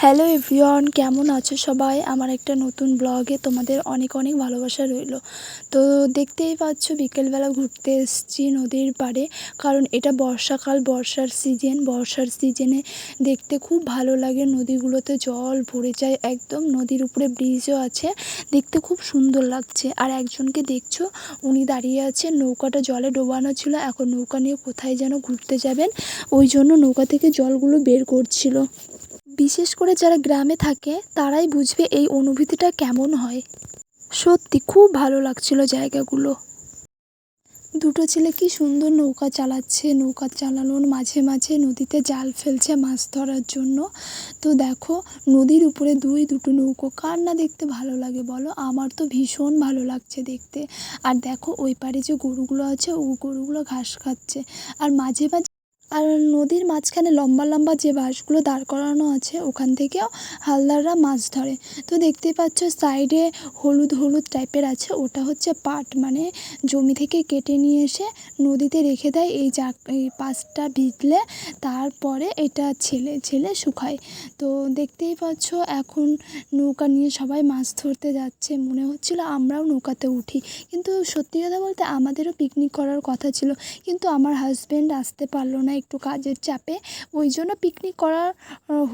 Hello everyone, কেমন আছো সবাই? আমার একটা নতুন ব্লগে তোমাদের অনেক অনেক ভালোবাসা রইল। তো দেখতেই পাচ্ছ বিকেলবেলা ঘুরতে এসেছি নদীর পাড়ে, কারণ এটা বর্ষাকাল, বর্ষার সিজনে দেখতে খুব ভালো লাগে। নদীগুলোতে জল ভরে যায় একদম, নদীর উপরে ব্রিজও আছে, দেখতে খুব সুন্দর লাগছে। আর একজনকে দেখছো, উনি দাঁড়িয়ে আছে, নৌকাটা জলে ডোবানো ছিল, এখন নৌকা নিয়ে কোথায় যেন ঘুরতে যাবেন, ওই জন্য নৌকা থেকে জলগুলো বের করছিল। বিশেষ করে যারা গ্রামে থাকে তারাই বুঝবে এই অনুভূতিটা কেমন হয়। সত্যি খুব ভালো লাগছিল জায়গাগুলো। দুটো ছেলে কি সুন্দর নৌকা চালাচ্ছে, নৌকা চালানোর মাঝে মাঝে নদীতে জাল ফেলছে মাছ ধরার জন্য। তো দেখো, নদীর উপরে দুটো নৌকো, কার না দেখতে ভালো লাগে বলো? আমার তো ভীষণ ভালো লাগছে দেখতে। আর দেখো ওই পারে যে গরুগুলো আছে, ও গরুগুলো ঘাস খাচ্ছে। আর মাঝে মাঝে আর নদীর মাঝখানে লম্বা লম্বা যে বাঁশগুলো দাঁড় করানো আছে, ওখান থেকেও হালদাররা মাছ ধরে। তো দেখতেই পাচ্ছ সাইডে হলুদ হলুদ টাইপের আছে, ওটা হচ্ছে পাট, মানে জমি থেকে কেটে নিয়ে এসে নদীতে রেখে দেয়। এই পাঁচটা ভিজলে তারপরে এটা ছেলে ছেলে শুকায়। তো দেখতেই পাচ্ছ এখন নৌকা নিয়ে সবাই মাছ ধরতে যাচ্ছে। মনে হচ্ছিল আমরাও নৌকাতে উঠি, কিন্তু সত্যি কথা বলতে আমাদেরও পিকনিক করার কথা ছিল, কিন্তু আমার হাজব্যান্ড আসতে পারলো না একটু কাজের চাপে, ওই জন্য পিকনিক করা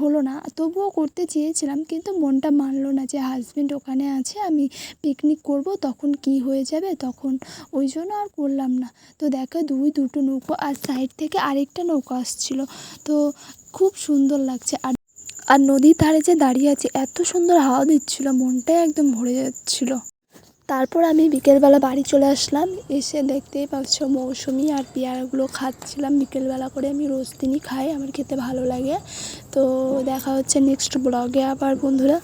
হলো না। তবুও করতে চেয়েছিলাম, কিন্তু মনটা মানলো না যে হাজব্যান্ড ওখানে আছে, আমি পিকনিক করব, তখন কি হয়ে যাবে তখন, ওই জন্য আর করলাম না। তো দেখো দুটো নৌকো, আর সাইড থেকে আরেকটা নৌকো আসছিল। তো খুব সুন্দর লাগছে। আর আর নদীর ধারে যে দাঁড়িয়ে আছে, এত সুন্দর হাওয়া দিচ্ছিল, মনটাই একদম ভরে যাচ্ছিল। তারপর আমি বিকেলবেলা বাড়ি চলে আসলাম, এসে দেখতেই পাচ্ছ মৌসুমি আর পেয়ারাগুলো খাচ্ছিলাম। বিকেলবেলা করে আমি রোজ দিনই খাই, আমার খেতে ভালো লাগে। তো দেখা হচ্ছে নেক্সট ব্লগে আবার বন্ধুরা।